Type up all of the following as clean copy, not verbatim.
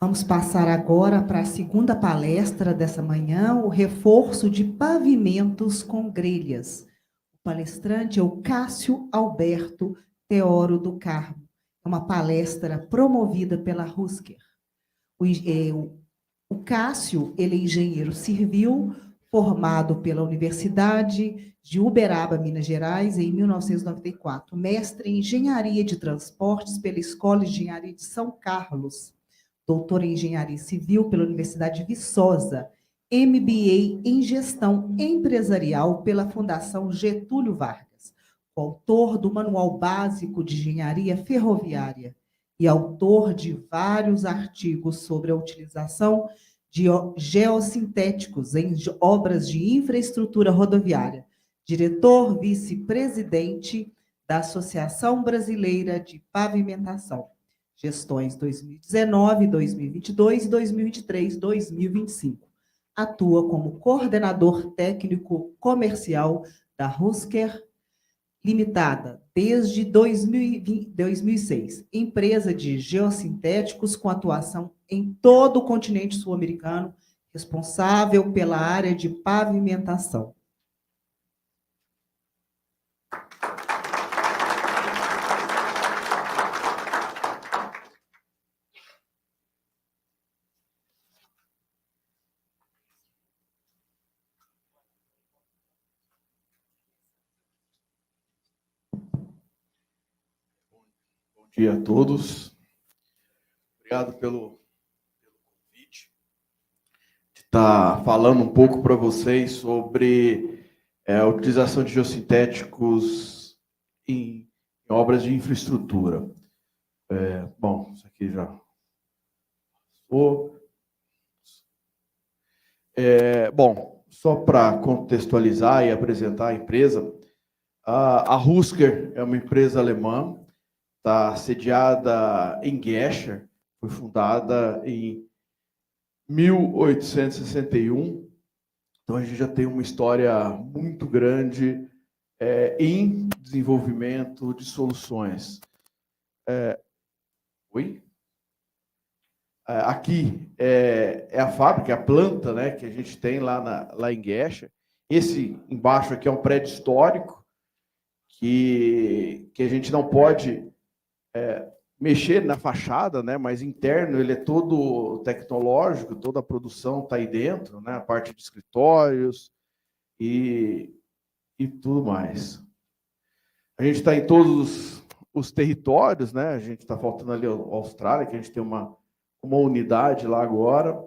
Vamos passar agora para a segunda palestra dessa manhã, o reforço de pavimentos com grelhas. O palestrante é o Cássio Alberto Teoro do Carmo. É uma palestra promovida pela Husker. O Cássio, ele é engenheiro civil, formado pela Universidade de Uberaba, Minas Gerais, em 1994. Mestre em Engenharia de Transportes pela Escola de Engenharia de São Carlos. Doutor em Engenharia Civil pela Universidade de Viçosa, MBA em Gestão Empresarial pela Fundação Getúlio Vargas, autor do Manual Básico de Engenharia Ferroviária e autor de vários artigos sobre a utilização de geossintéticos em obras de infraestrutura rodoviária, diretor vice-presidente da Associação Brasileira de Pavimentação. Gestões 2019, 2022, 2023, 2025. Atua como coordenador técnico comercial da Husker Limitada desde 2006. Empresa de geossintéticos com atuação em todo o continente sul-americano, responsável pela área de pavimentação. Bom dia a todos. Obrigado pelo convite de estar falando um pouco para vocês sobre a utilização de geossintéticos em obras de infraestrutura. Bom, isso aqui já passou. Bom, só para contextualizar e apresentar a empresa, a Husker é uma empresa alemã. Está sediada em Gescher, foi fundada em 1861. Então, a gente já tem uma história muito grande em desenvolvimento de soluções. Aqui é a fábrica, a planta, né, que a gente tem lá em Gescher. Esse embaixo aqui é um prédio histórico que a gente não pode mexer na fachada, né? Mas interno ele é todo tecnológico, toda a produção está aí dentro, né? A parte de escritórios e tudo mais. A gente está em todos os territórios, né? A gente está faltando ali a Austrália, que a gente tem uma unidade lá agora.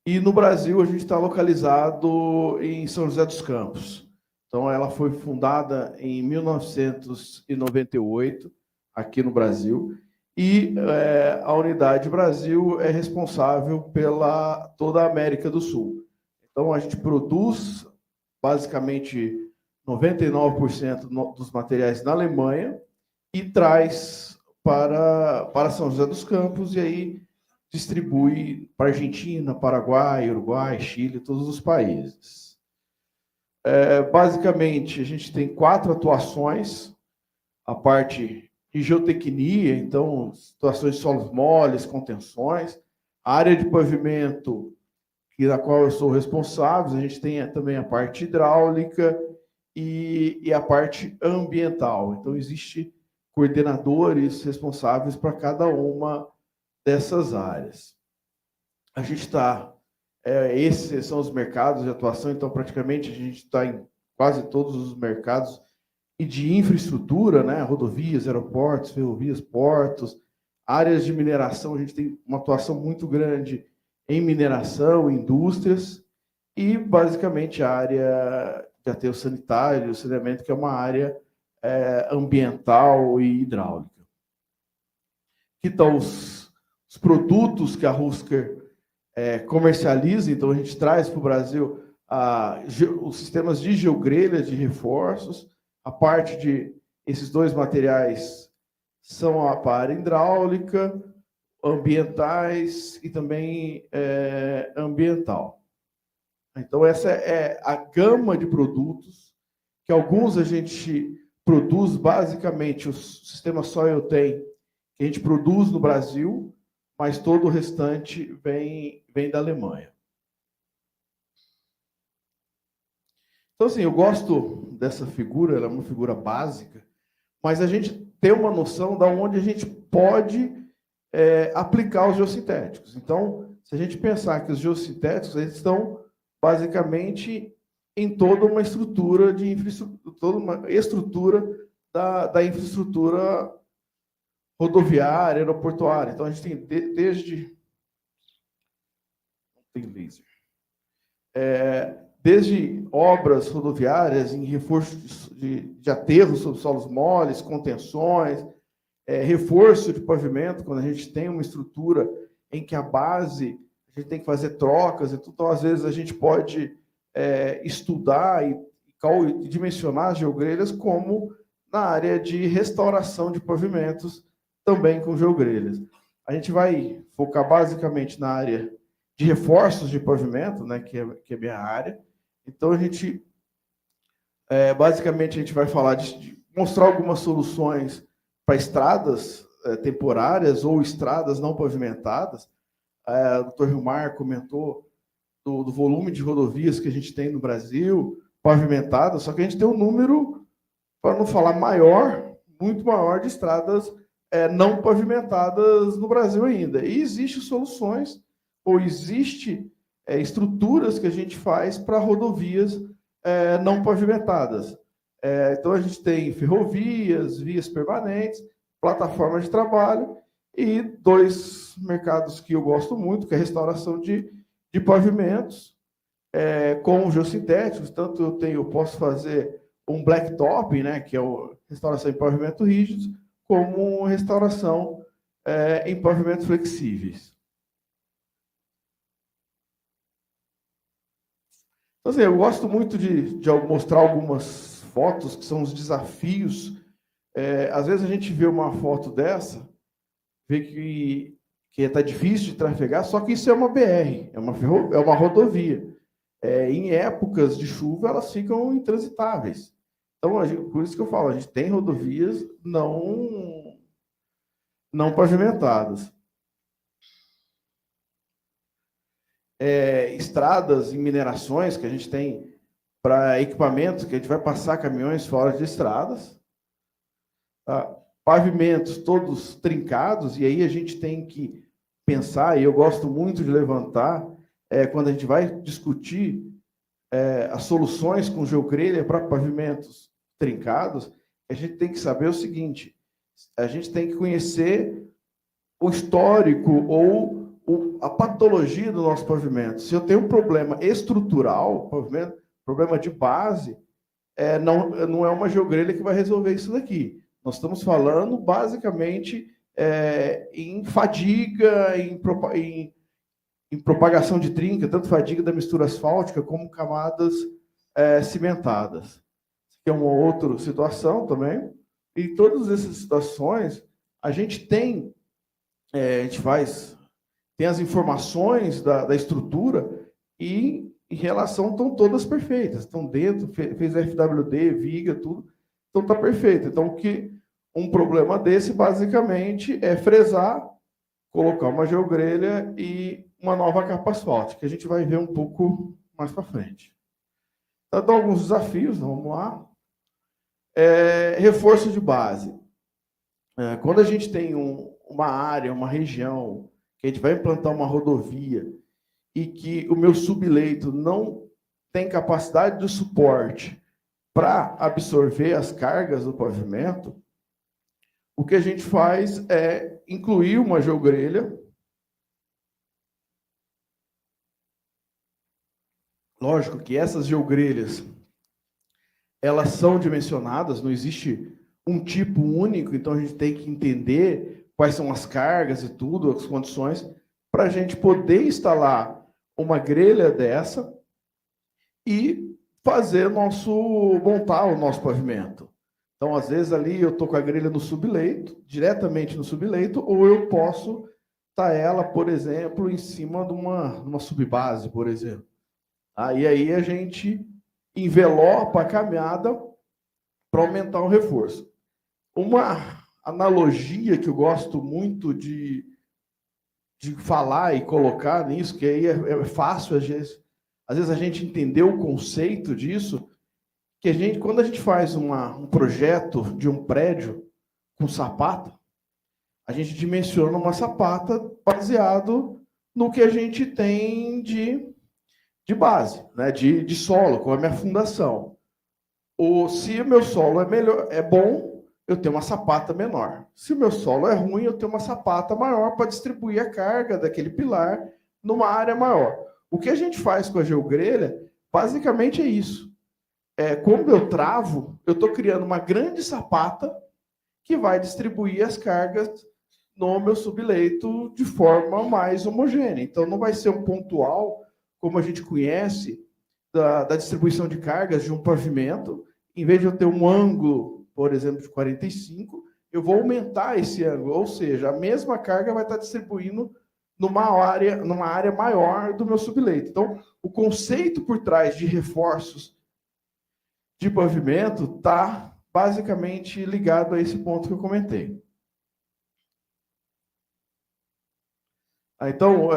E no Brasil a gente está localizado em São José dos Campos. Então ela foi fundada em 1998. Aqui no Brasil, e a Unidade Brasil é responsável pela toda a América do Sul. Então, a gente produz basicamente 99% dos materiais na Alemanha e traz para São José dos Campos, e aí distribui para Argentina, Paraguai, Uruguai, Chile, todos os países. Basicamente, a gente tem 4 atuações, a parte de geotecnia, então, situações de solos moles, contenções, a área de pavimento, da qual eu sou responsável, a gente tem também a parte hidráulica e a parte ambiental. Então, existem coordenadores responsáveis para cada uma dessas áreas. A gente está... esses são os mercados de atuação, então, praticamente, a gente está em quase todos os mercados e de infraestrutura, né? Rodovias, aeroportos, ferrovias, portos, áreas de mineração, a gente tem uma atuação muito grande em mineração, indústrias, e basicamente a área de aterro sanitário, saneamento, que é uma área ambiental e hidráulica. Aqui estão os produtos que a Husker comercializa, então a gente traz para o Brasil os sistemas de geogrelha, de reforços. A parte de esses 2 materiais são a para hidráulica, ambientais e também ambiental. Então, essa é a gama de produtos, que alguns a gente produz basicamente, o sistema Soil tem, que a gente produz no Brasil, mas todo o restante vem da Alemanha. Então, assim, eu gosto dessa figura, ela é uma figura básica, mas a gente tem uma noção de onde a gente pode aplicar os geossintéticos. Então, se a gente pensar que os geossintéticos eles estão basicamente em toda uma estrutura de infraestrutura, toda uma estrutura da infraestrutura rodoviária, aeroportuária. Então, a gente tem desde... Não tem laser. Desde obras rodoviárias em reforço de aterros sobre solos moles, contenções, reforço de pavimento, quando a gente tem uma estrutura em que a base, a gente tem que fazer trocas, então, às vezes, a gente pode estudar e dimensionar as geogrelhas como na área de restauração de pavimentos, também com geogrelhas. A gente vai focar basicamente na área de reforços de pavimento, né, que é minha área. Então, a gente, basicamente, a gente vai falar de mostrar algumas soluções para estradas temporárias ou estradas não pavimentadas. O Dr. Hilmar comentou do volume de rodovias que a gente tem no Brasil, pavimentadas, só que a gente tem um número, para não falar maior, muito maior de estradas não pavimentadas no Brasil ainda. E existem soluções, ou existe estruturas que a gente faz para rodovias não pavimentadas. Então, a gente tem ferrovias, vias permanentes, plataformas de trabalho e dois mercados que eu gosto muito, que é a restauração de pavimentos com geossintéticos. Tanto eu posso fazer um blacktop, né, que é a restauração em pavimentos rígidos, como restauração em pavimentos flexíveis. Então, assim, eu gosto muito de mostrar algumas fotos que são os desafios. Às vezes a gente vê uma foto dessa, vê que está difícil de trafegar, só que isso é uma BR, é uma rodovia. Em épocas de chuva, elas ficam intransitáveis. Então, por isso que eu falo, a gente tem rodovias não pavimentadas. Estradas e minerações que a gente tem para equipamentos, que a gente vai passar caminhões fora de estradas. Pavimentos todos trincados, e aí a gente tem que pensar, e eu gosto muito de levantar, quando a gente vai discutir as soluções com geogrelha para pavimentos trincados, a gente tem que saber o seguinte: a gente tem que conhecer o histórico ou a patologia do nosso pavimento. Se eu tenho um problema estrutural, pavimento, problema de base, não é uma geogrelha que vai resolver isso daqui. Nós estamos falando, basicamente, em fadiga, em propagação de trinca, tanto fadiga da mistura asfáltica como camadas cimentadas. Isso aqui é uma outra situação também. E todas essas situações, a gente tem, tem as informações da estrutura e, em relação, estão todas perfeitas. Estão dentro, fez FWD, viga, tudo. Então, está perfeito. Então, um problema desse, basicamente, é fresar, colocar uma geogrelha e uma nova capa asfáltica, que a gente vai ver um pouco mais para frente. Então, alguns desafios, vamos lá. Reforço de base. Quando a gente tem uma área, uma região, que a gente vai implantar uma rodovia e que o meu subleito não tem capacidade de suporte para absorver as cargas do pavimento, o que a gente faz é incluir uma geogrelha. Lógico que essas geogrelhas, elas são dimensionadas, não existe um tipo único, então a gente tem que entender quais são as cargas e tudo, as condições, para a gente poder instalar uma grelha dessa e montar o nosso pavimento. Então, às vezes, ali eu estou com a grelha no subleito, diretamente no subleito, ou eu posso estar ela, por exemplo, em cima de uma subbase, por exemplo. E aí a gente envelopa a caminhada para aumentar o reforço. Uma analogia que eu gosto muito de de falar e colocar nisso, que aí é fácil, às vezes a gente entender o conceito disso, que quando a gente faz um projeto de um prédio com sapata, a gente dimensiona uma sapata baseado no que a gente tem de base, né? de solo, com a minha fundação. Se o meu solo é bom, eu tenho uma sapata menor. Se o meu solo é ruim, eu tenho uma sapata maior para distribuir a carga daquele pilar numa área maior. O que a gente faz com a geogrelha, basicamente é isso. Quando eu travo, eu estou criando uma grande sapata que vai distribuir as cargas no meu subleito de forma mais homogênea. Então, não vai ser um pontual, como a gente conhece, da distribuição de cargas de um pavimento. Em vez de eu ter um ângulo, por exemplo, de 45, eu vou aumentar esse ângulo, ou seja, a mesma carga vai estar distribuindo numa área maior do meu subleito. Então, o conceito por trás de reforços de pavimento está basicamente ligado a esse ponto que eu comentei. Então,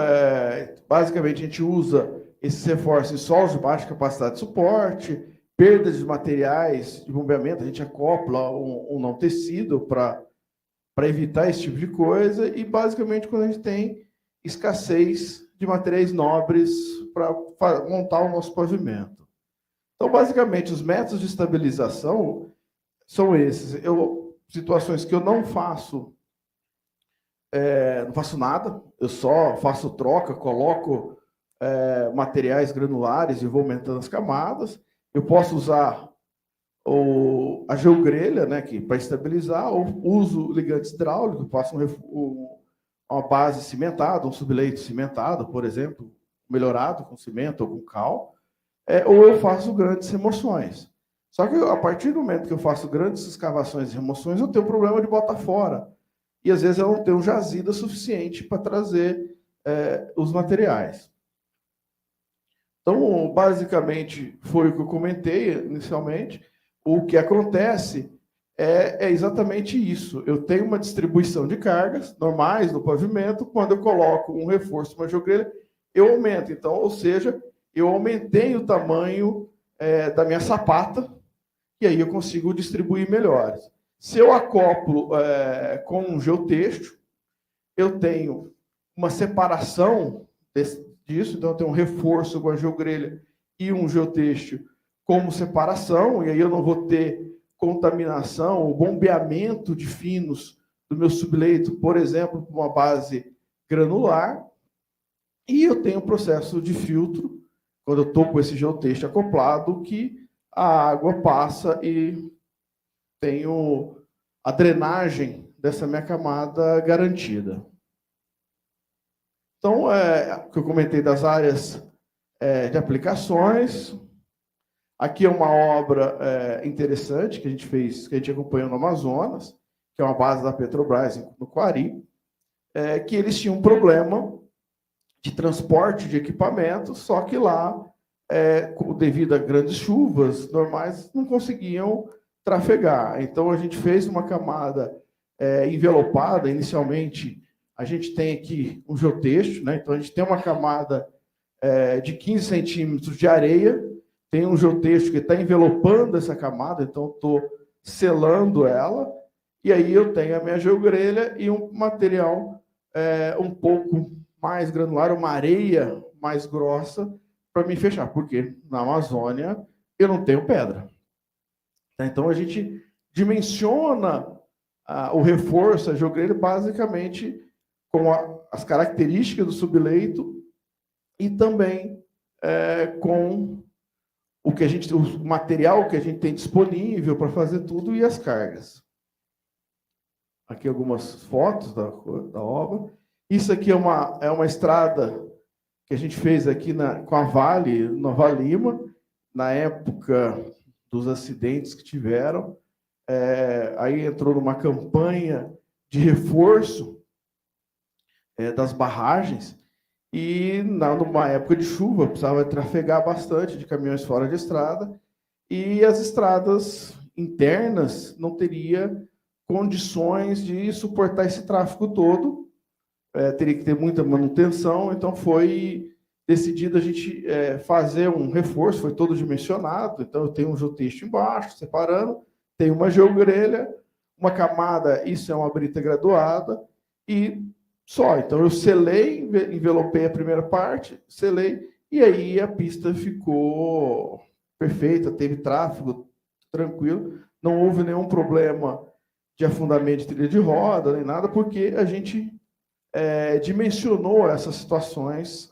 basicamente, a gente usa esses reforços em solos de baixa capacidade de suporte, perdas de materiais de bombeamento, a gente acopla um não tecido para evitar esse tipo de coisa, e basicamente quando a gente tem escassez de materiais nobres para montar o nosso pavimento. Então, basicamente, os métodos de estabilização são esses. Situações que eu não faço nada, eu só faço troca, coloco materiais granulares e vou aumentando as camadas. Eu posso usar a geogrelha, né, para estabilizar, ou uso ligante hidráulico, faço uma base cimentada, um subleito cimentado, por exemplo, melhorado com cimento ou com cal, ou eu faço grandes remoções. Só que a partir do momento que eu faço grandes escavações e remoções, eu tenho um problema de botar fora. E às vezes eu não tenho jazida suficiente para trazer os materiais. Então, basicamente, foi o que eu comentei inicialmente. O que acontece é exatamente isso. Eu tenho uma distribuição de cargas normais no pavimento. Quando eu coloco um reforço, uma geogrelha, eu aumento. Então, ou seja, eu aumentei o tamanho da minha sapata, e aí eu consigo distribuir melhores. Se eu acoplo com um geotexto, eu tenho uma separação disso, então eu tenho um reforço com a geogrelha e um geotexto como separação, e aí eu não vou ter contaminação ou bombeamento de finos do meu subleito, por exemplo, com uma base granular, e eu tenho um processo de filtro, quando eu estou com esse geotexto acoplado, que a água passa e tenho a drenagem dessa minha camada garantida. Então, o que eu comentei das áreas de aplicações. Aqui é uma obra interessante que a gente fez, que a gente acompanhou no Amazonas, que é uma base da Petrobras no Quari, que eles tinham um problema de transporte de equipamentos, só que lá, devido a grandes chuvas normais, não conseguiam trafegar. Então, a gente fez uma camada envelopada. Inicialmente, a gente tem aqui um geotexto, né? Então, a gente tem uma camada de 15 centímetros de areia, tem um geotexto que está envelopando essa camada, então estou selando ela, e aí eu tenho a minha geogrelha e um material um pouco mais granular, uma areia mais grossa, para me fechar, porque na Amazônia eu não tenho pedra. Então, a gente dimensiona o reforço, a geogrelha, basicamente com as características do subleito e também com o material que a gente tem disponível para fazer tudo e as cargas. Aqui algumas fotos da obra. Isso aqui é uma estrada que a gente fez aqui com a Vale, Nova Lima, na época dos acidentes que tiveram. Aí entrou numa campanha de reforço das barragens, e numa época de chuva precisava trafegar bastante de caminhões fora de estrada, e as estradas internas não teria condições de suportar esse tráfego todo, teria que ter muita manutenção, então foi decidido a gente fazer um reforço, foi todo dimensionado, então eu tenho um geotexto embaixo, separando, tem uma geogrelha, uma camada, isso é uma brita graduada, e só. Então eu selei, envelopei a primeira parte, selei, e aí a pista ficou perfeita, teve tráfego tranquilo, não houve nenhum problema de afundamento de trilha de roda, nem nada, porque a gente dimensionou essas situações,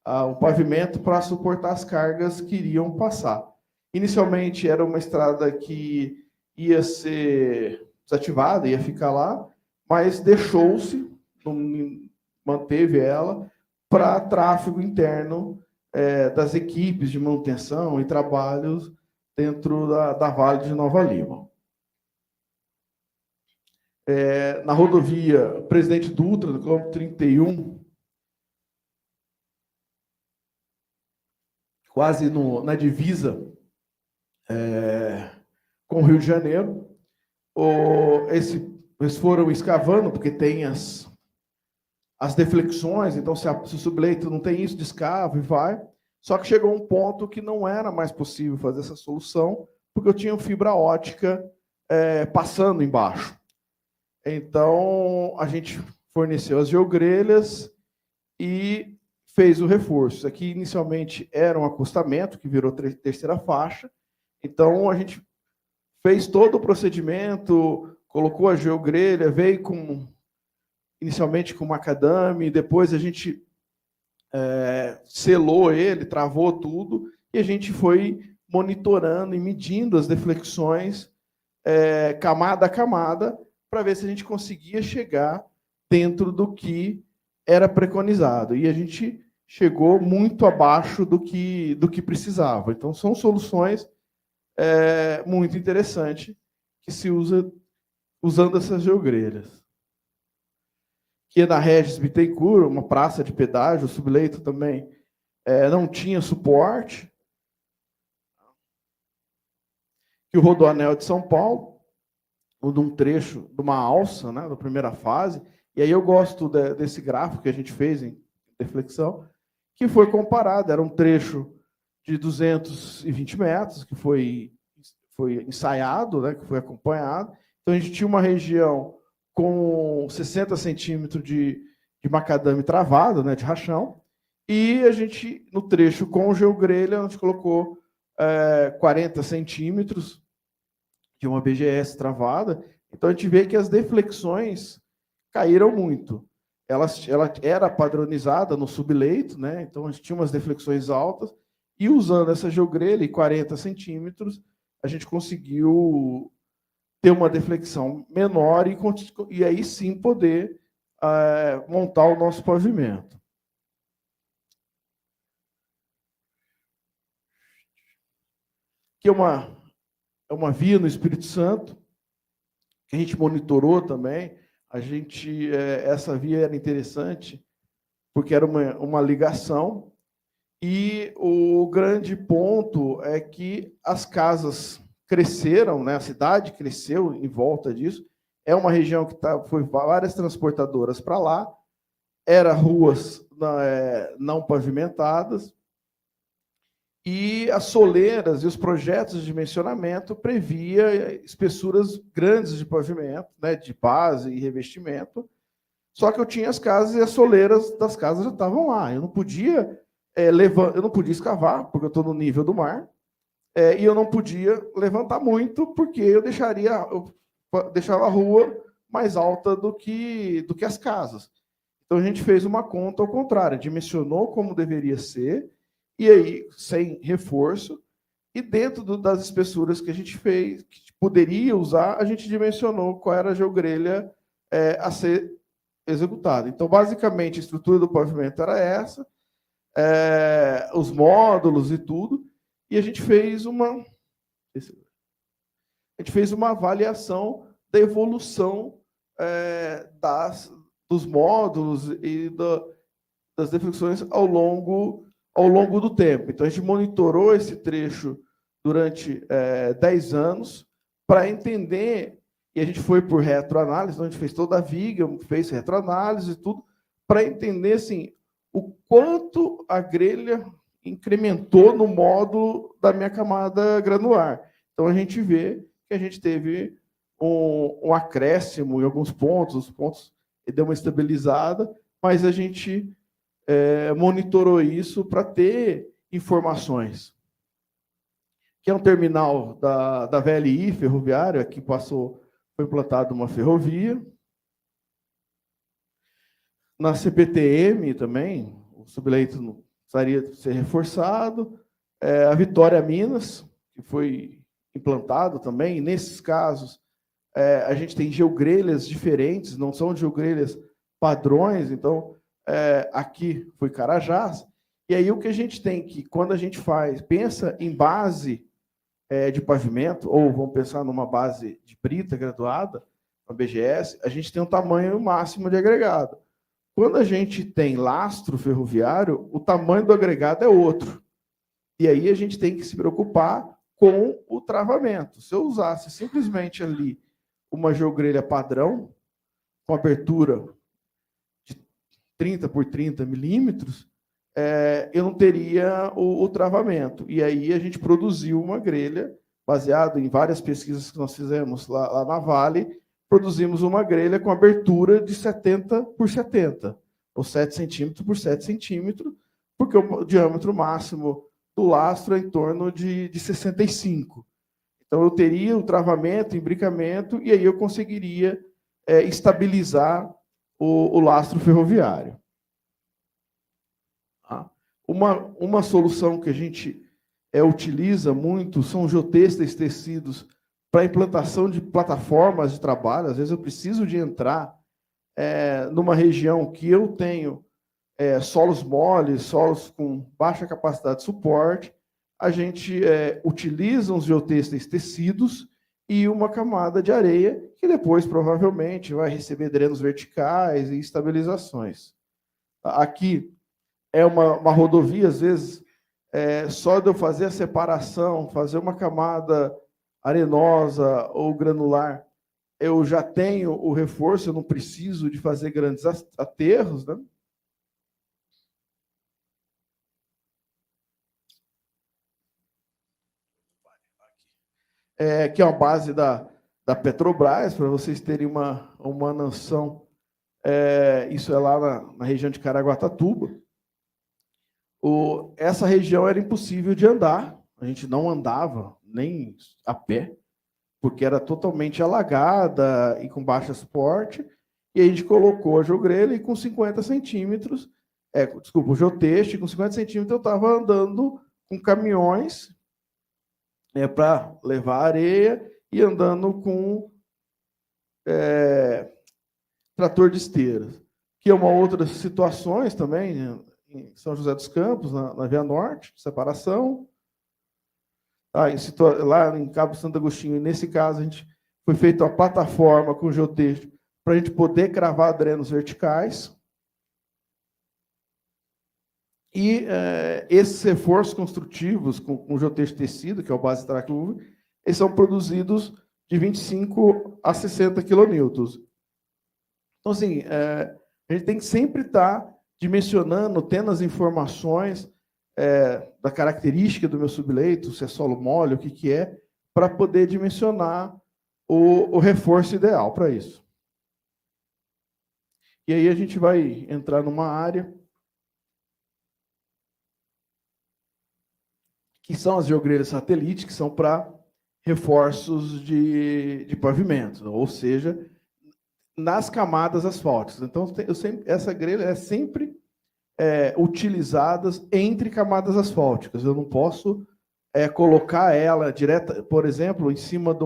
o pavimento para suportar as cargas que iriam passar. Inicialmente era uma estrada que ia ser desativada, ia ficar lá, mas deixou-se, manteve ela, para tráfego interno das equipes de manutenção e trabalhos dentro da Vale de Nova Lima. Na rodovia Presidente Dutra, no quilômetro 31, quase na divisa com o Rio de Janeiro, eles foram escavando, porque tem as deflexões, então se o subleito não tem isso, descava e vai. Só que chegou um ponto que não era mais possível fazer essa solução, porque eu tinha fibra ótica passando embaixo. Então, a gente forneceu as geogrelhas e fez o reforço. Isso aqui, inicialmente, era um acostamento, que virou terceira faixa. Então, a gente fez todo o procedimento, colocou a geogrelha, veio inicialmente com macadame, depois a gente selou ele, travou tudo, e a gente foi monitorando e medindo as deflexões, camada a camada, para ver se a gente conseguia chegar dentro do que era preconizado. E a gente chegou muito abaixo do que precisava. Então, são soluções muito interessantes que se usa usando essas geogrelhas. Que é na Regis Bittencourt, uma praça de pedágio, o subleito também não tinha suporte. Que o Rodoanel de São Paulo, de um trecho de uma alça, né, da primeira fase, e aí eu gosto desse gráfico que a gente fez em deflexão, que foi comparado, era um trecho de 220 metros, que foi ensaiado, né, que foi acompanhado. Então, a gente tinha uma região com 60 centímetros de macadame travado, né, de rachão, e a gente, no trecho com geogrelha, a gente colocou 40 centímetros de uma BGS travada. Então, a gente vê que as deflexões caíram muito. Ela era padronizada no subleito, né? Então, a gente tinha umas deflexões altas, e usando essa geogrelha e 40 centímetros, a gente conseguiu ter uma deflexão menor e aí sim poder montar o nosso pavimento. Aqui é uma via no Espírito Santo, que a gente monitorou também. Essa via era interessante, porque era uma ligação, e o grande ponto é que as casas cresceram, né? A cidade cresceu em volta disso. É uma região que foi várias transportadoras para lá, eram ruas não pavimentadas, e as soleiras e os projetos de dimensionamento previa espessuras grandes de pavimento, né, de base e revestimento. Só que eu tinha as casas e as soleiras das casas já estavam lá. Eu não podia eu não podia escavar, porque eu estou no nível do mar, e eu não podia levantar muito, porque eu deixava a rua mais alta do que as casas. Então a gente fez uma conta ao contrário, dimensionou como deveria ser, e aí, sem reforço, e dentro das espessuras que a gente fez, que poderia usar, a gente dimensionou qual era a geogrelha a ser executada. Então, basicamente, a estrutura do pavimento era essa, os módulos e tudo, e a gente fez uma avaliação da evolução dos módulos e das deflexões ao longo do tempo. Então, a gente monitorou esse trecho durante 10 anos para entender E a gente foi por retroanálise, então a gente fez toda a viga, fez retroanálise e tudo, para entender assim, o quanto a grelha incrementou no módulo da minha camada granular. Então, a gente vê que a gente teve um acréscimo em alguns pontos, os pontos deu uma estabilizada, mas a gente monitorou isso para ter informações. Que é um terminal da VLI ferroviário, aqui foi implantada uma ferrovia. Na CPTM também, o subleito precisaria ser reforçado. A Vitória Minas, que foi implantado também. Nesses casos, a gente tem geogrelhas diferentes, não são geogrelhas padrões. Então, aqui foi Carajás. E aí o que a gente tem que, quando a gente pensa em base de pavimento, ou vamos pensar numa base de brita graduada, uma BGS, a gente tem um tamanho máximo de agregado. Quando a gente tem lastro ferroviário, o tamanho do agregado é outro. E aí a gente tem que se preocupar com o travamento. Se eu usasse simplesmente ali uma geogrelha padrão, com abertura de 30 por 30 milímetros, eu não teria o travamento. E aí a gente produziu uma grelha, baseado em várias pesquisas que nós fizemos lá na Vale, produzimos uma grelha com abertura de 70 por 70, ou 7 centímetros por 7 centímetros, porque o diâmetro máximo do lastro é em torno de 65. Então, eu teria o travamento, imbricamento, e aí eu conseguiria estabilizar o lastro ferroviário. Uma solução que a gente utiliza muito são geotêxteis tecidos para implantação de plataformas de trabalho. Às vezes eu preciso de entrar numa região que eu tenho solos moles, solos com baixa capacidade de suporte. A gente utiliza os geotêxteis tecidos e uma camada de areia, que depois provavelmente vai receber drenos verticais e estabilizações. Aqui é uma rodovia, às vezes, só de eu fazer a separação, fazer uma camada arenosa ou granular, eu já tenho o reforço, eu não preciso de fazer grandes aterros, né? Que é uma base da Petrobras, para vocês terem uma noção. Isso é lá na região de Caraguatatuba. Essa região era impossível de andar, a gente não andava nem a pé, porque era totalmente alagada e com baixo suporte, e a gente colocou a geogrelha e com 50 centímetros, o geotexto, com 50 centímetros eu estava andando com caminhões para levar areia e andando com trator de esteiras, que é uma outras situações também, em São José dos Campos, na Via Norte, separação. Lá em Cabo Santo Agostinho, nesse caso, a gente foi feita uma plataforma com geotexto para a gente poder cravar drenos verticais. E esses reforços construtivos com geotexto tecido, que é o base tracuve, eles são produzidos de 25 a 60 quilonewtons. Então, assim, a gente tem que sempre estar dimensionando, tendo as informações da característica do meu subleito, se é solo mole, o que é, para poder dimensionar o reforço ideal para isso. E aí a gente vai entrar numa área que são as geogrelhas satélites, que são para reforços de pavimento, ou seja, nas camadas asfálticas. Então, essa grelha é sempre utilizadas entre camadas asfálticas. Eu não posso colocar ela direta, por exemplo, em cima de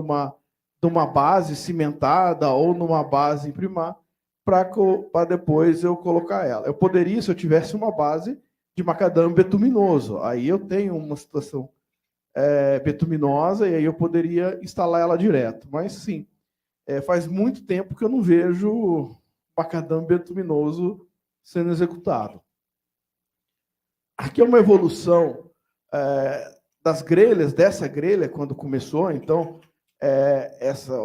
uma base cimentada ou numa base imprimar, para depois eu colocar ela. Eu poderia, se eu tivesse uma base de macadame betuminoso, aí eu tenho uma situação betuminosa e aí eu poderia instalar ela direto. Mas, sim, faz muito tempo que eu não vejo macadame betuminoso sendo executado. Aqui é uma evolução das grelhas, dessa grelha, quando começou. Então,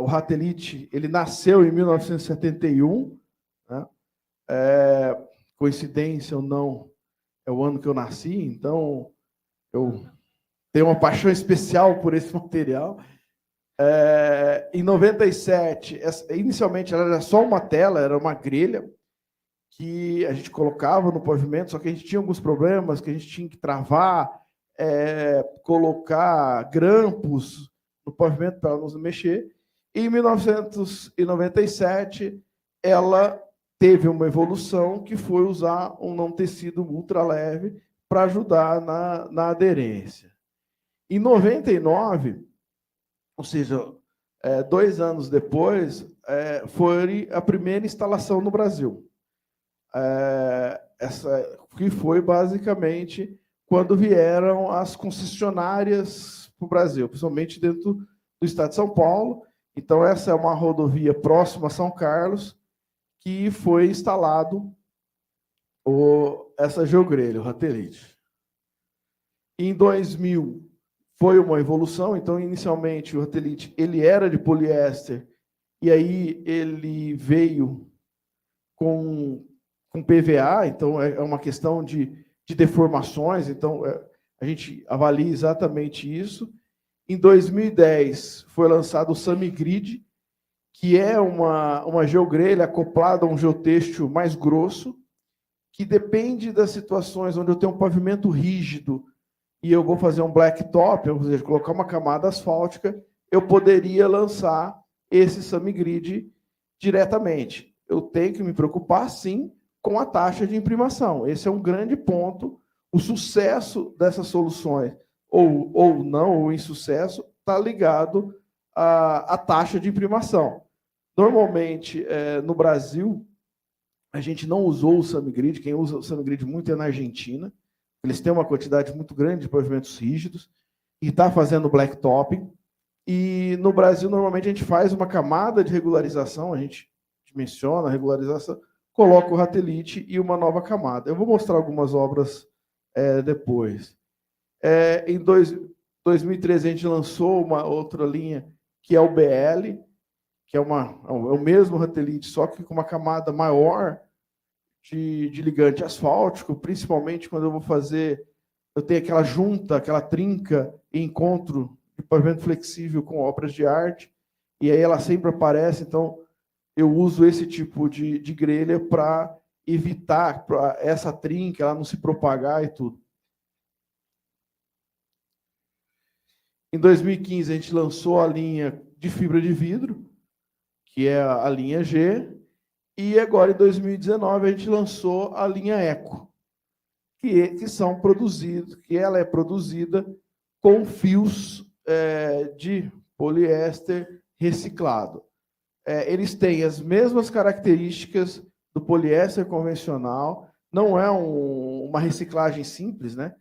o Ratelite, ele nasceu em 1971, né? Coincidência ou não, é o ano que eu nasci, então eu tenho uma paixão especial por esse material. Em 97, inicialmente ela era só uma tela, era uma grelha que a gente colocava no pavimento, só que a gente tinha alguns problemas, que a gente tinha que travar, colocar grampos no pavimento para ela não se mexer. E em 1997, ela teve uma evolução que foi usar um não tecido ultra leve para ajudar na aderência. Em 99, ou seja, 2 anos depois, foi a primeira instalação no Brasil. Essa que foi basicamente quando vieram as concessionárias para o Brasil, principalmente dentro do estado de São Paulo. Então, essa é uma rodovia próxima a São Carlos, que foi instalado essa geogrelha, o Ratelite. Em 2000, foi uma evolução. Então, inicialmente, o Ratelite ele era de poliéster, e aí ele veio com PVA, então é uma questão de deformações, então a gente avalia exatamente isso. Em 2010, foi lançado o Samigrid, que é uma geogrelha acoplada a um geotêxtil mais grosso, que depende das situações onde eu tenho um pavimento rígido e eu vou fazer um blacktop, ou seja, colocar uma camada asfáltica, eu poderia lançar esse Samigrid diretamente. Eu tenho que me preocupar, sim, com a taxa de imprimação. Esse é um grande ponto. O sucesso dessas soluções, ou não, ou insucesso, está ligado à taxa de imprimação. Normalmente, no Brasil, a gente não usou o Samigrid. Quem usa o Samigrid muito é na Argentina. Eles têm uma quantidade muito grande de pavimentos rígidos e está fazendo blacktopping. E no Brasil, normalmente, a gente faz uma camada de regularização, a gente dimensiona a regularização, coloca o Ratelite e uma nova camada. Eu vou mostrar algumas obras depois. Em 2013, a gente lançou uma outra linha, que é o BL, que é o mesmo Ratelite, só que com uma camada maior de ligante asfáltico, principalmente quando eu vou fazer, eu tenho aquela junta, aquela trinca e encontro de pavimento flexível com obras de arte, e aí ela sempre aparece, então eu uso esse tipo de grelha para evitar essa trinca, ela não se propagar e tudo. Em 2015, a gente lançou a linha de fibra de vidro, que é a linha G, e agora, em 2019, a gente lançou a linha Eco, que ela é produzida com fios de poliéster reciclado. Eles têm as mesmas características do poliéster convencional, não é uma reciclagem simples, né?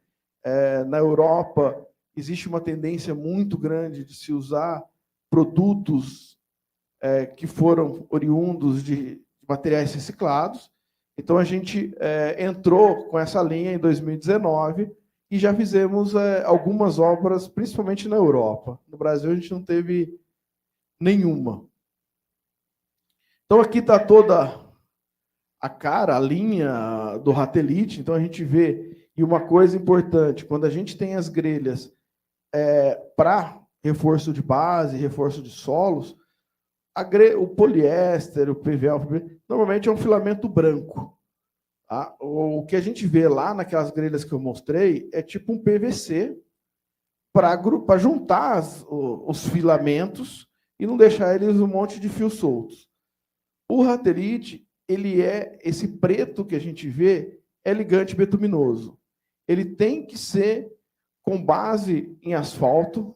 Na Europa, existe uma tendência muito grande de se usar produtos que foram oriundos de materiais reciclados. Então, a gente entrou com essa linha em 2019 e já fizemos algumas obras, principalmente na Europa. No Brasil, a gente não teve nenhuma. Então, aqui está toda a cara, a linha do Ratelite. Então, a gente vê, e uma coisa importante, quando a gente tem as grelhas para reforço de base, reforço de solos, o poliéster, o PVA, normalmente é um filamento branco. Tá? O que a gente vê lá naquelas grelhas que eu mostrei é tipo um PVC para juntar os filamentos e não deixar eles um monte de fios soltos. O Ratelite, ele esse preto que a gente vê, é ligante betuminoso. Ele tem que ser com base em asfalto,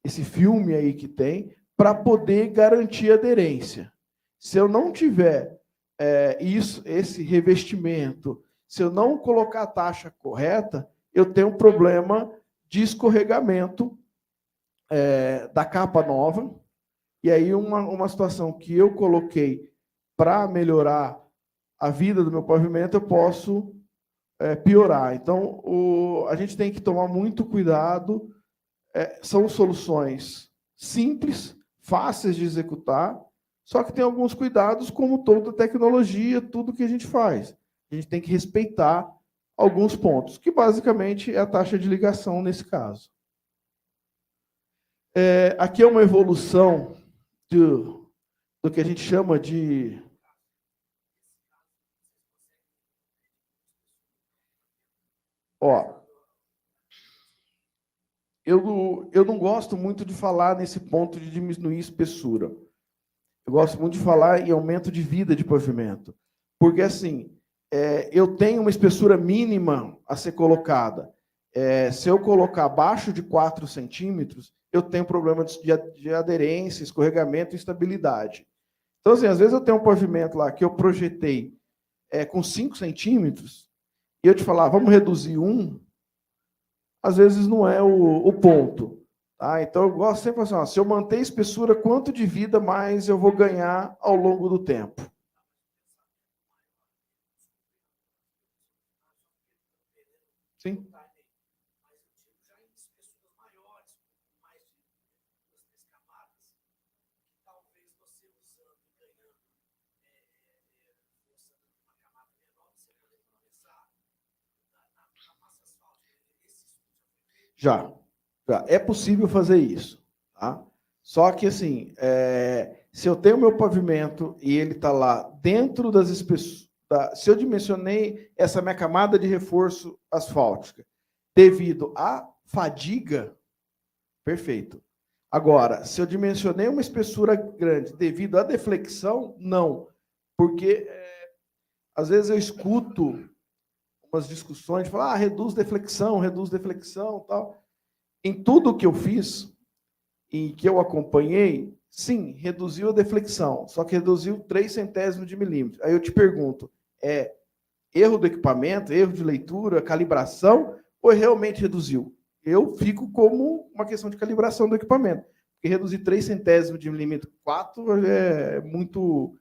esse filme aí que tem, para poder garantir a aderência. Se eu não tiver esse revestimento, se eu não colocar a taxa correta, eu tenho um problema de escorregamento da capa nova. E aí uma situação que eu coloquei para melhorar a vida do meu pavimento, eu posso piorar. Então, a gente tem que tomar muito cuidado são soluções simples, fáceis de executar, só que tem alguns cuidados, como toda tecnologia, tudo que a gente faz. A gente tem que respeitar alguns pontos, que basicamente é a taxa de ligação nesse caso. Aqui é uma evolução do que a gente chama de... Eu não gosto muito de falar nesse ponto de diminuir espessura. Eu gosto muito de falar em aumento de vida de pavimento. Porque, assim, eu tenho uma espessura mínima a ser colocada. Se eu colocar abaixo de 4 centímetros, eu tenho problema de aderência, escorregamento e estabilidade. Então, assim, às vezes eu tenho um pavimento lá que eu projetei com 5 centímetros, e eu te falar, vamos reduzir 1, às vezes não é o ponto. Tá? Então, eu gosto sempre de falar assim, se eu manter a espessura, quanto de vida mais eu vou ganhar ao longo do tempo? Sim. Já é possível fazer isso, tá? Só que, assim, se eu tenho meu pavimento e ele está lá dentro das espessuras, se eu dimensionei essa minha camada de reforço asfáltica devido à fadiga, perfeito. Agora, se eu dimensionei uma espessura grande devido à deflexão, não. Porque, às vezes, eu escuto umas discussões de falar, reduz deflexão, tal. Em tudo que eu fiz e que eu acompanhei, sim, reduziu a deflexão, só que reduziu 3 centésimos de milímetro. Aí eu te pergunto, erro do equipamento, erro de leitura, calibração, ou realmente reduziu? Eu fico como uma questão de calibração do equipamento, porque reduzir 3 centésimos de milímetro, 4 é muito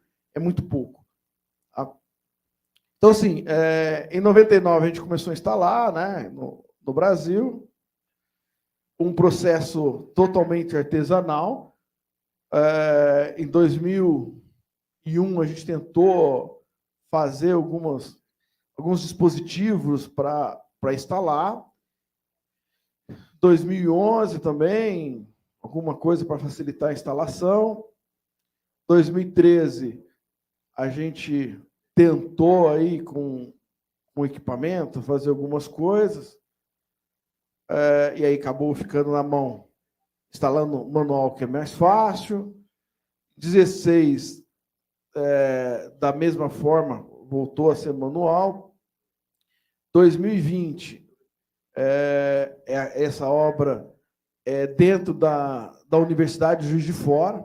pouco. Tá? Então, assim, em 99 a gente começou a instalar, né, no Brasil, um processo totalmente artesanal. Em 2001 a gente tentou fazer alguns dispositivos para instalar. 2011 também, alguma coisa para facilitar a instalação. 2013 a gente tentou aí com equipamento fazer algumas coisas, e aí acabou ficando na mão, instalando manual, que é mais fácil. 16, da mesma forma, voltou a ser manual. 2020, essa obra é dentro da Universidade de Juiz de Fora,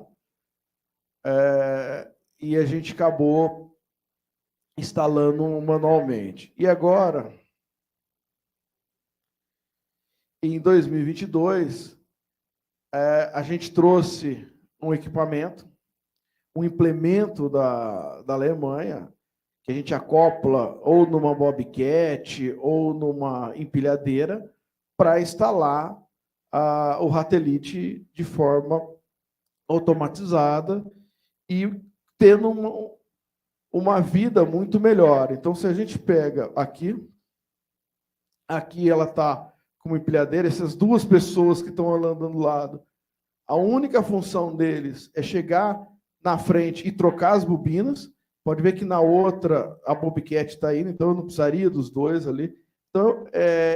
e a gente acabou instalando manualmente. E agora, em 2022, a gente trouxe um equipamento, um implemento da Alemanha, que a gente acopla ou numa bobcat ou numa empilhadeira para instalar o Ratelite de forma automatizada e tendo uma vida muito melhor. Então, se a gente pega aqui ela está como empilhadeira, essas duas pessoas que estão andando do lado, a única função deles é chegar na frente e trocar as bobinas. Pode ver que na outra a bobcat está indo, então eu não precisaria dos dois ali. Então,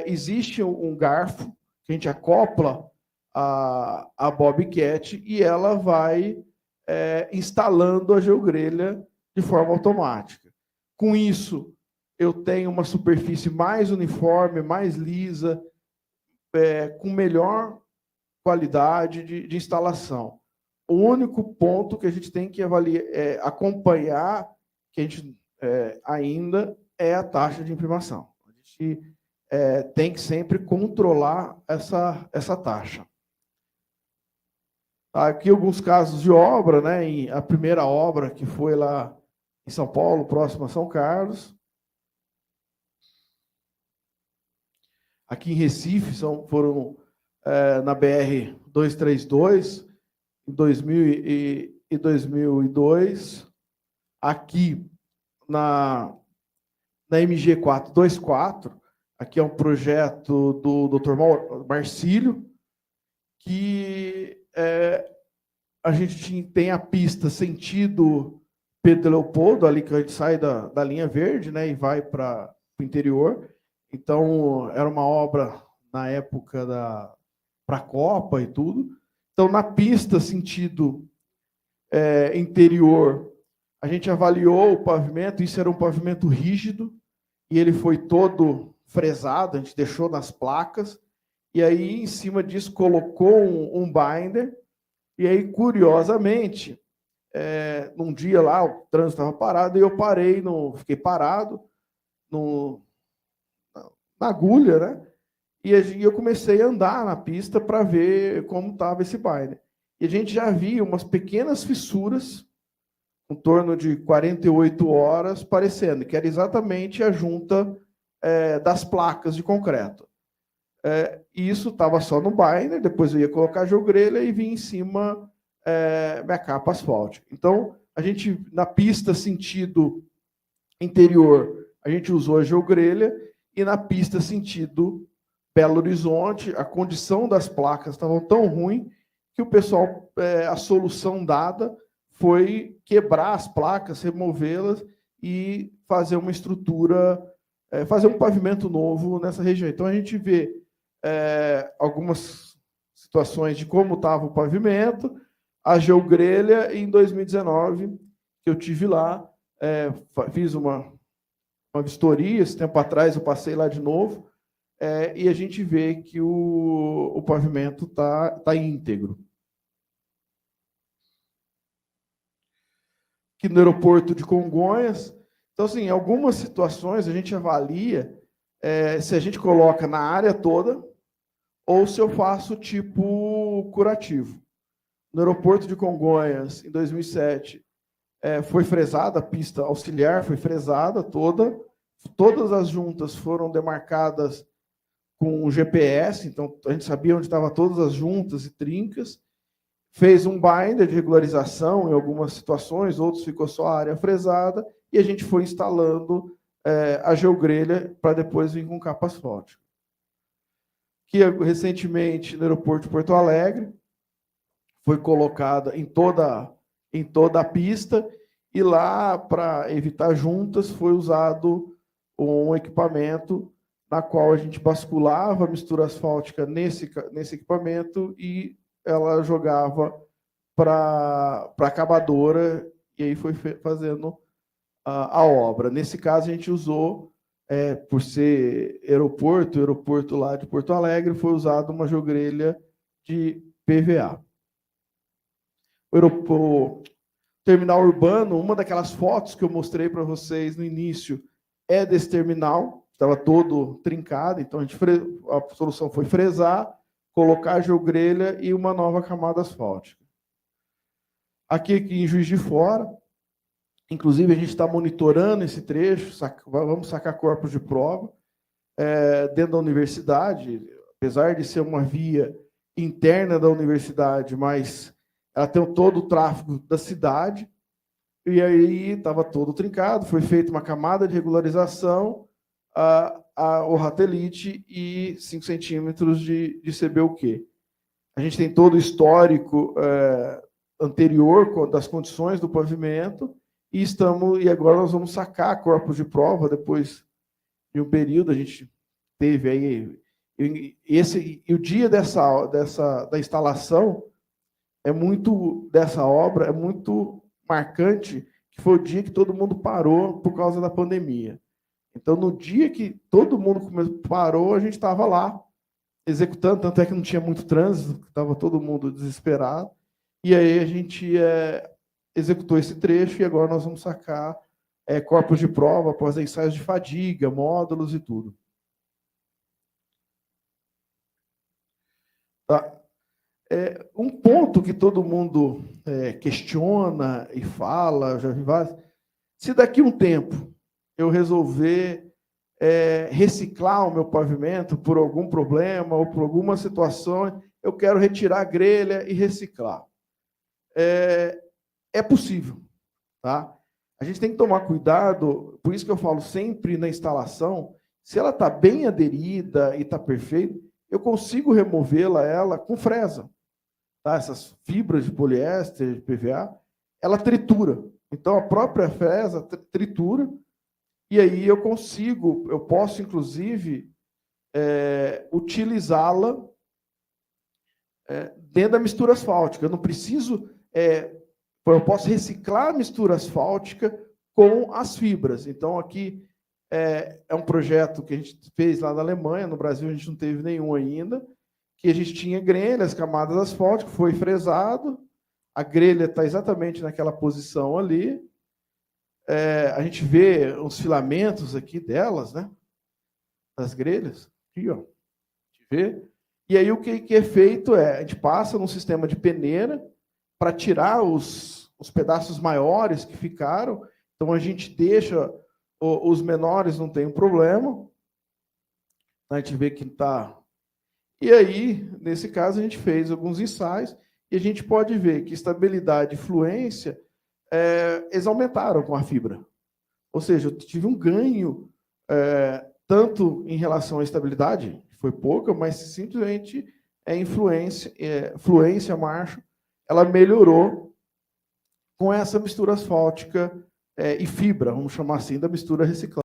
existe um garfo que a gente acopla a bobcat e ela vai instalando a geogrelha de forma automática. Com isso, eu tenho uma superfície mais uniforme, mais lisa, com melhor qualidade de instalação. O único ponto que a gente tem que avaliar, acompanhar, que a gente ainda é a taxa de imprimação. A gente tem que sempre controlar essa taxa. Aqui alguns casos de obra, né? A primeira obra que foi lá em São Paulo, próximo a São Carlos. Aqui em Recife foram na BR-232, em 2002, aqui na MG 424, aqui é um projeto do Dr. Marcílio, que a gente tem a pista sentido Pedro Leopoldo, ali que a gente sai da linha verde, né, e vai para o interior. Então, era uma obra na época para a Copa e tudo. Então, na pista sentido interior, a gente avaliou o pavimento, isso era um pavimento rígido, e ele foi todo fresado, a gente deixou nas placas, e aí, em cima disso, colocou um binder, e aí, curiosamente, num dia lá, o trânsito estava parado, e eu fiquei parado na agulha, né? E eu comecei a andar na pista para ver como estava esse binder. E a gente já via umas pequenas fissuras, em torno de 48 horas, parecendo, que era exatamente a junta das placas de concreto. E isso estava só no binder, depois eu ia colocar a geogrelha e vinha em cima minha capa asfáltica. Então, a gente, na pista sentido interior, a gente usou a geogrelha, e na pista sentido Belo Horizonte, a condição das placas estava tão ruim que o pessoal, a solução dada foi quebrar as placas, removê-las e fazer uma estrutura, fazer um pavimento novo nessa região. Então, a gente vê algumas situações de como estava o pavimento, a geogrelha, e em 2019, que eu tive lá, fiz uma vistoria, esse tempo atrás eu passei lá de novo, e a gente vê que o pavimento tá íntegro. Aqui no aeroporto de Congonhas, então, assim, em algumas situações a gente avalia se a gente coloca na área toda ou se eu faço tipo curativo. No aeroporto de Congonhas, em 2007, foi fresada, a pista auxiliar foi fresada todas as juntas foram demarcadas com GPS, então a gente sabia onde estavam todas as juntas e trincas, fez um binder de regularização em algumas situações, outros ficou só a área fresada, e a gente foi instalando a geogrelha para depois vir com capa asfáltica. Que recentemente, no aeroporto de Porto Alegre, foi colocada em toda a pista, e lá, para evitar juntas, foi usado um equipamento na qual a gente basculava a mistura asfáltica nesse equipamento e ela jogava para a acabadora, e aí foi fazendo a obra. Nesse caso, a gente usou, por ser aeroporto lá de Porto Alegre, foi usado uma geogrelha de PVA. O terminal urbano, uma daquelas fotos que eu mostrei para vocês no início é desse terminal, estava todo trincado, então a solução foi fresar, colocar a geogrelha e uma nova camada asfáltica. Aqui em Juiz de Fora, inclusive a gente está monitorando esse trecho, vamos sacar corpos de prova, dentro da universidade, apesar de ser uma via interna da universidade, mas ela tem todo o tráfego da cidade, e aí estava todo trincado, foi feita uma camada de regularização, o ratelite e 5 centímetros de CBUQ. A gente tem todo o histórico anterior das condições do pavimento, e agora nós vamos sacar corpos de prova depois de um período. A gente teve aí e o dia da instalação dessa obra é muito marcante, que foi o dia que todo mundo parou por causa da pandemia. Então, no dia que todo mundo parou, a gente estava lá executando, tanto é que não tinha muito trânsito, estava todo mundo desesperado, e aí a gente executou esse trecho, e agora nós vamos sacar corpos de prova após ensaios de fadiga, módulos e tudo. Tá? Um ponto que todo mundo questiona e fala, já vi vários, se daqui a um tempo eu resolver reciclar o meu pavimento por algum problema ou por alguma situação, eu quero retirar a grelha e reciclar. É possível, tá? A gente tem que tomar cuidado, por isso que eu falo sempre na instalação, se ela está bem aderida e está perfeita, eu consigo removê-la ela com fresa. Tá? Essas fibras de poliéster, de PVA, ela tritura. Então, a própria fresa tritura, e aí eu posso, inclusive, utilizá-la dentro da mistura asfáltica. Eu não preciso... eu posso reciclar a mistura asfáltica com as fibras. Então, aqui é um projeto que a gente fez lá na Alemanha, no Brasil a gente não teve nenhum ainda, que a gente tinha grelhas, camadas asfálticas, foi fresado, a grelha está exatamente naquela posição ali, a gente vê os filamentos aqui delas, né? Das grelhas, aqui, ó, a gente vê. E aí o que é feito a gente passa num sistema de peneira para tirar os pedaços maiores que ficaram, então a gente deixa os menores, não tem problema, a gente vê que está... E aí, nesse caso, a gente fez alguns ensaios e a gente pode ver que estabilidade e fluência eles aumentaram com a fibra. Ou seja, eu tive um ganho tanto em relação à estabilidade, que foi pouca, mas simplesmente fluência, marcha, ela melhorou com essa mistura asfáltica e fibra, vamos chamar assim, da mistura reciclada.